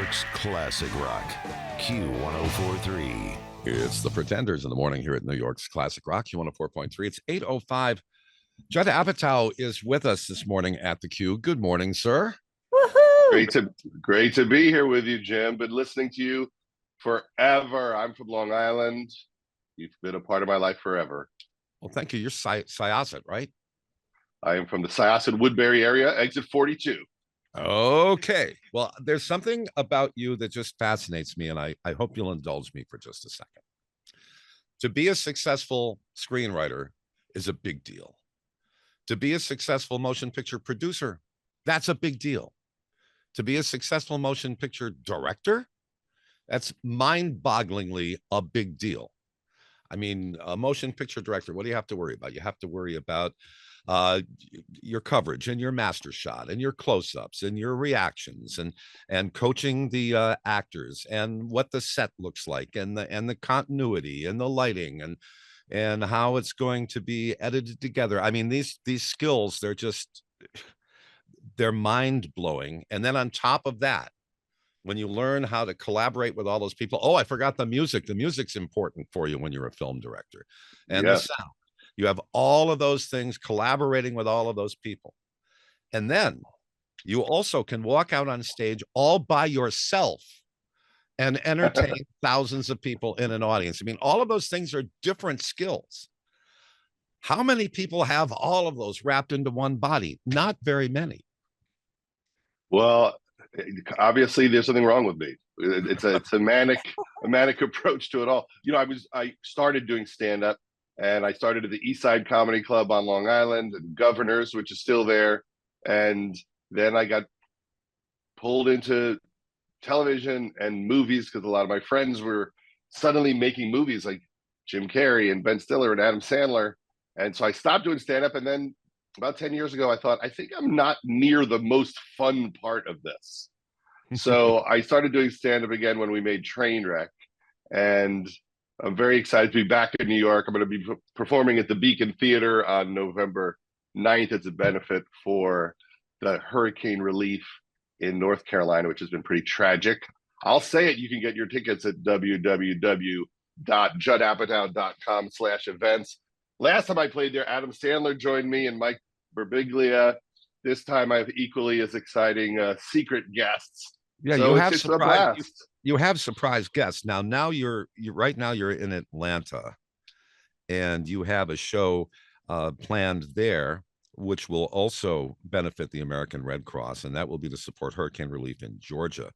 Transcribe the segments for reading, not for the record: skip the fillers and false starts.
York's classic rock, Q1043. It's the Pretenders in the morning here at New York's classic rock, Q104.3. It's 8:05. Judd Apatow is with us this morning at the Q. Good morning, sir. Woohoo! Great to be here with you, Jim. Been listening to you forever. I'm from Long Island. You've been a part of my life forever. Well, thank you. You're Syosset, right? I am from the Syosset Woodbury area, exit 42. Okay. Well, there's something about you that just fascinates me, and I hope you'll indulge me for just a second. To be a successful screenwriter is a big deal. To be a successful motion picture producer, that's a big deal. To be a successful motion picture director, that's mind-bogglingly a big deal. I mean, a motion picture director, what do you have to worry about? You have to worry about your coverage and your master shot and your close-ups and your reactions and coaching the actors and what the set looks like and the continuity and the lighting and how it's going to be edited together. I mean, these skills, they're mind-blowing. And then on top of that, when you learn how to collaborate with all those people, oh, I forgot the music. The music's important for you when you're a film director. And the sound. You have all of those things collaborating with all of those people. And then you also can walk out on stage all by yourself and entertain thousands of people in an audience. I mean, all of those things are different skills. How many people have all of those wrapped into one body? Not very many. Well, obviously there's something wrong with me. It's a manic approach to it all. You know, I started doing stand-up, and I started at the East Side Comedy Club on Long Island and Governors, which is still there. And then I got pulled into television and movies because a lot of my friends were suddenly making movies like Jim Carrey and Ben Stiller and Adam Sandler. And so I stopped doing stand-up. And then about 10 years ago, I thought, I think I'm not near the most fun part of this. So I started doing stand-up again when we made Trainwreck. And I'm very excited to be back in New York. I'm going to be performing at the Beacon Theater on November 9th as a benefit for the hurricane relief in North Carolina, which has been pretty tragic. I'll say it. You can get your tickets at www.juddapatow.com/events. Last time I played there, Adam Sandler joined me and Mike Birbiglia. This time I have equally as exciting secret guests. Yeah, so you it's a blast. You have surprise guests. Now you're right now you're in Atlanta, and you have a show planned there, which will also benefit the American Red Cross, and that will be to support hurricane relief in Georgia.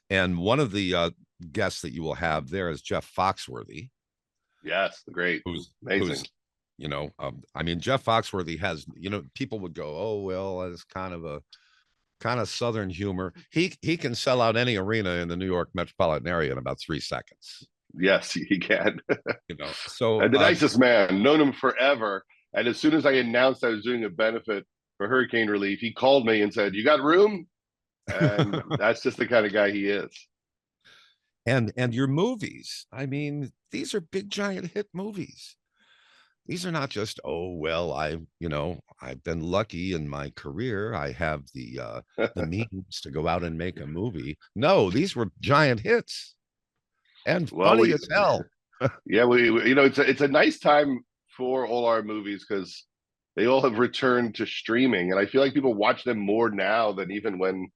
And one of the guests that you will have there is Jeff Foxworthy. Yes, the great, amazing. I mean, Jeff Foxworthy has, people would go, oh, well, it's kind of Southern humor. He can sell out any arena in the New York metropolitan area in about 3 seconds. Yes, he can. So and the nicest man, known him forever. And as soon as I announced I was doing a benefit for hurricane relief, he called me and said, "You got room?" And that's just the kind of guy he is. And your movies, I mean, these are big giant hit movies. These are not just, oh, well, I've been lucky in my career. I have the means to go out and make a movie. No, these were giant hits and funny as hell. Yeah, it's a nice time for all our movies because they all have returned to streaming. And I feel like people watch them more now than even when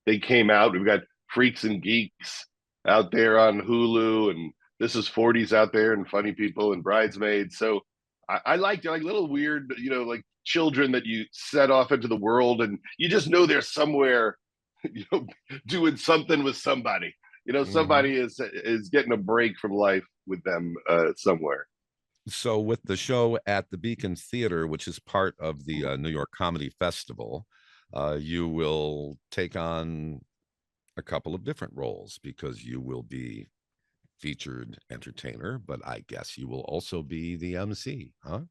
they came out. We've got Freaks and Geeks out there on Hulu, and This Is 40s out there, and Funny People and Bridesmaids. So I like little weird, like children that you set off into the world, and you just know they're somewhere, doing something with somebody. Somebody is getting a break from life with them somewhere. So with the show at the Beacon Theater, which is part of the New York Comedy Festival, you will take on a couple of different roles because you will be featured entertainer, but I guess you will also be the MC, huh?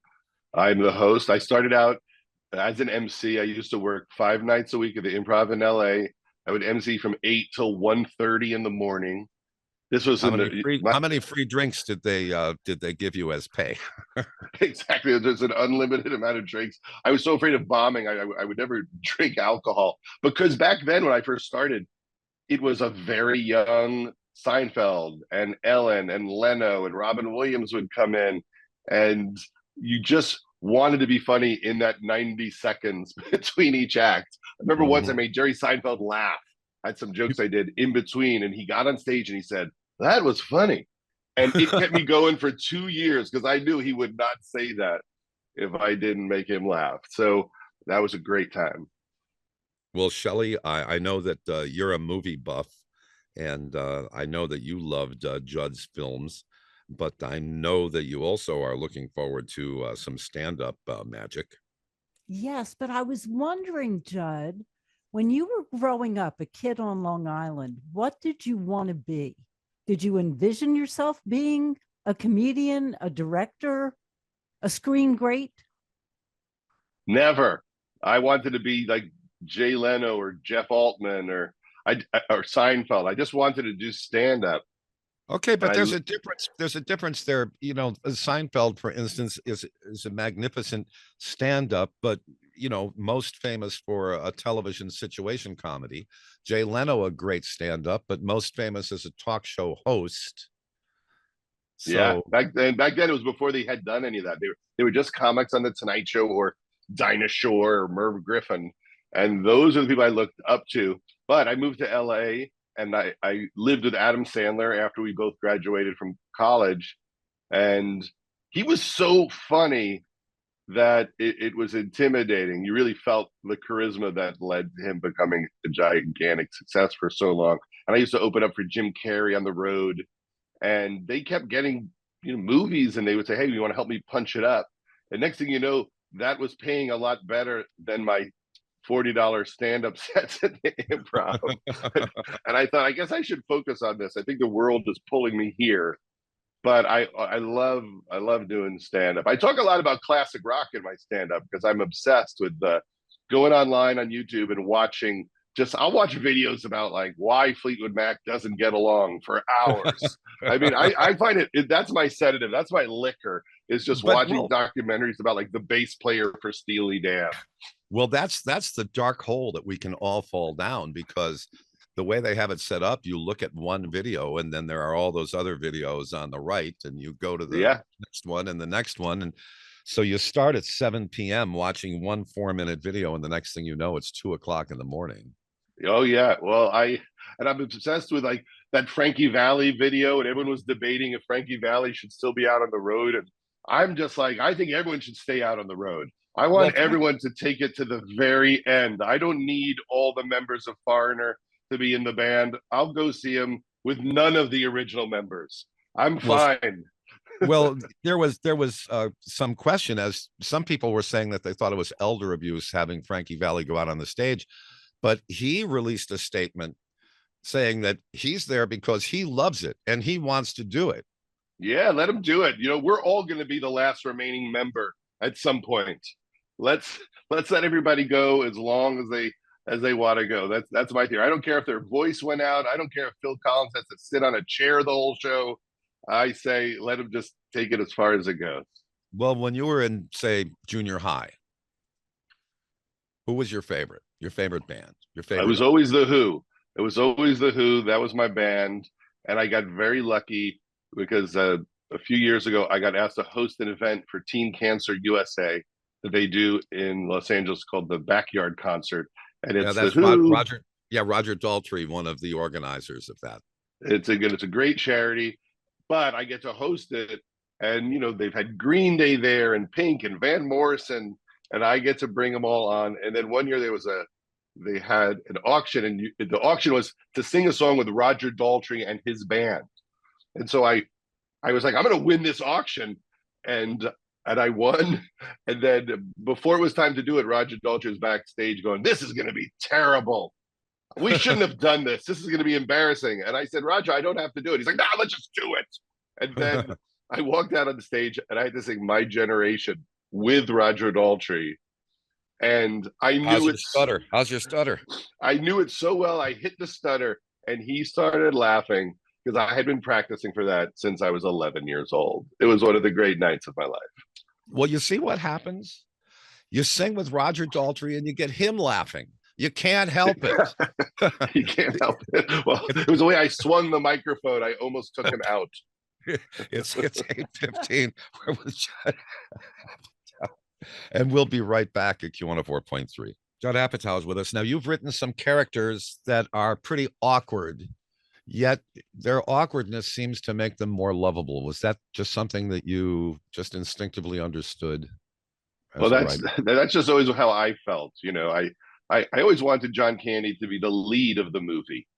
I'm the host. I started out as an MC. I used to work 5 nights a week at the Improv in LA. I would MC from 8 till 1:30 in the morning. This was how many free drinks did they give you as pay? Exactly. There's an unlimited amount of drinks. I was so afraid of bombing. I would never drink alcohol because back then when I first started, it was a very young Seinfeld and Ellen and Leno and Robin Williams would come in, and you just wanted to be funny in that 90 seconds between each act. I remember once I Mhm. made Jerry Seinfeld laugh. I had some jokes I did in between, and he got on stage and he said, "That was funny." And it kept me going for 2 years because I knew he would not say that if I didn't make him laugh. So that was a great time. Well, Shelley, I know that you're a movie buff, and I know that you loved Judd's films, but I know that you also are looking forward to some stand-up magic. Yes, but I was wondering, Judd, when you were growing up, a kid on Long Island, what did you want to be? Did you envision yourself being a comedian, a director, a screen great? Never. I wanted to be like Jay Leno or Jeff Altman or Seinfeld. I just wanted to do stand up. Okay, And but there's a difference. There's a difference there. You know, Seinfeld, for instance, is a magnificent stand-up, but most famous for a television situation comedy. Jay Leno, a great stand-up, but most famous as a talk show host. yeah, So, back then it was before they had done any of that. They were just comics on the Tonight Show or Dinah Shore or Merv Griffin, and those are the people I looked up to. But I moved to LA and I lived with Adam Sandler after we both graduated from college, and he was so funny that it was intimidating. You really felt the charisma that led to him becoming a gigantic success for so long. And I used to open up for Jim Carrey on the road, and they kept getting movies, and they would say, "Hey, you want to help me punch it up?" And next thing you know, that was paying a lot better than my $40 stand-up sets at the Improv. And I thought, I guess I should focus on this. I think the world is pulling me here, but I love doing stand up. I talk a lot about classic rock in my stand up because I'm obsessed with going online on YouTube and watching. Just I'll watch videos about like why Fleetwood Mac doesn't get along for hours. I mean, I find that's my sedative. That's my liquor is just but watching documentaries about like the bass player for Steely Dan. that's the dark hole that we can all fall down because the way they have it set up, you look at one video and then there are all those other videos on the right, and you go to the Yeah. next one and the next one. And so you start at 7 p.m. watching one 4-minute video, and the next thing you know, it's 2 o'clock in the morning. Oh yeah. Well, I'm obsessed with like that Frankie Valley video, and everyone was debating if Frankie Valley should still be out on the road. And I'm just like, I think everyone should stay out on the road. I Well, want everyone to take it to the very end. I don't need all the members of Foreigner to be in the band. I'll go see him with none of the original members. I'm well, fine. well, there was some question, as some people were saying that they thought it was elder abuse having Frankie Valli go out on the stage, but he released a statement saying that he's there because he loves it and he wants to do it. Yeah, let him do it. We're all going to be the last remaining member at some point. Let's let's let everybody go as long as they want to go. That's my theory. I don't care if their voice went out. I don't care if Phil Collins has to sit on a chair the whole show. I say let him just take it as far as it goes. Well, when you were in, say, junior high, who was your favorite band, your It favorite? was always the Who. It was always the Who. That was my band, and I got very lucky because a few years ago I got asked to host an event for Teen Cancer USA that they do in Los Angeles called the Backyard Concert, and Yeah, it's the that's Who. Roger. Yeah, Roger Daltrey, one of the organizers of that. It's a great charity, but I get to host it, and they've had Green Day there and Pink and Van Morrison, and I get to bring them all on. And then one year they had an auction, and the auction was to sing a song with Roger Daltrey and his band. And so I was like, I'm going to win this auction, and I won. And then before it was time to do it, Roger Daltrey was backstage going, "This is going to be terrible. We shouldn't have done this. This is going to be embarrassing." And I said, "Roger, I don't have to do it." He's like, "No, let's just do it." And then I walked out on the stage and I had to sing My Generation with Roger Daltrey. And How's your stutter? How's your stutter? I knew it so well. I hit the stutter and he started laughing because I had been practicing for that since I was 11 years old. It was one of the great nights of my life. Well, you see what happens? You sing with Roger Daltrey and you get him laughing. You can't help it. You can't help it. Well, it was the way I swung the microphone. I almost took him out. It's 8:15. We're with Judd Apatow, and we'll be right back at Q104.3. Judd Apatow is with us. Now, you've written some characters that are pretty awkward, yet their awkwardness seems to make them more lovable. Was that just something that you just instinctively understood? Well, that's just always how I felt. You know, I always wanted John Candy to be the lead of the movie.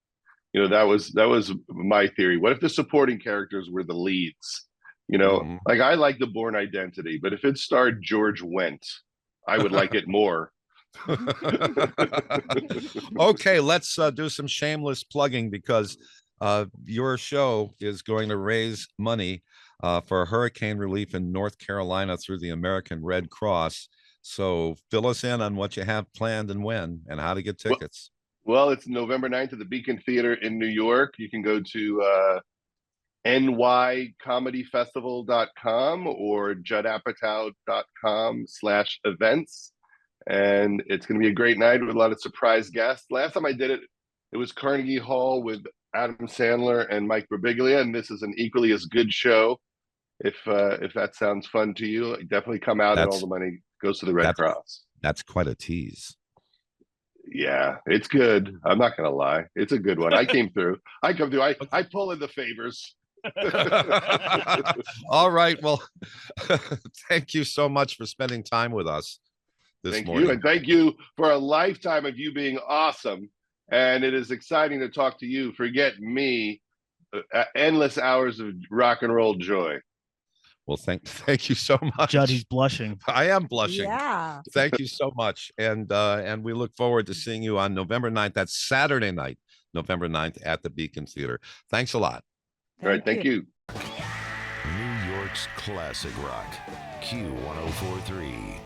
You know, that was my theory. What if the supporting characters were the leads? You know, like I like The Bourne Identity, but if it starred George Wendt, I would like it more. Okay, let's do some shameless plugging, because your show is going to raise money for hurricane relief in North Carolina through the American Red Cross. So fill us in on what you have planned and when, and how to get tickets. Well, it's November 9th at the Beacon Theater in New York. You can go to nycomedyfestival.com or juddapatow.com/events. And it's going to be a great night with a lot of surprise guests. Last time I did it, it was Carnegie Hall with Adam Sandler and Mike Birbiglia, and this is an equally as good show. If that sounds fun to you, definitely come out, and all the money goes to the Red Cross. That's quite a tease. Yeah, it's good. I'm not going to lie. It's a good one. I came through. I come through. I pull in the favors. All right. Well, thank you so much for spending time with us this morning. Thank you. And thank you for a lifetime of you being awesome. And it is exciting to talk to you. Forget me. Endless hours of rock and roll joy. Well, thank you so much. Judd, he's blushing. I am blushing. Yeah. Thank you so much. And we look forward to seeing you on November 9th. That's Saturday night, November 9th at the Beacon Theater. Thanks a lot. All right. Thank you. New York's classic rock, Q104.3.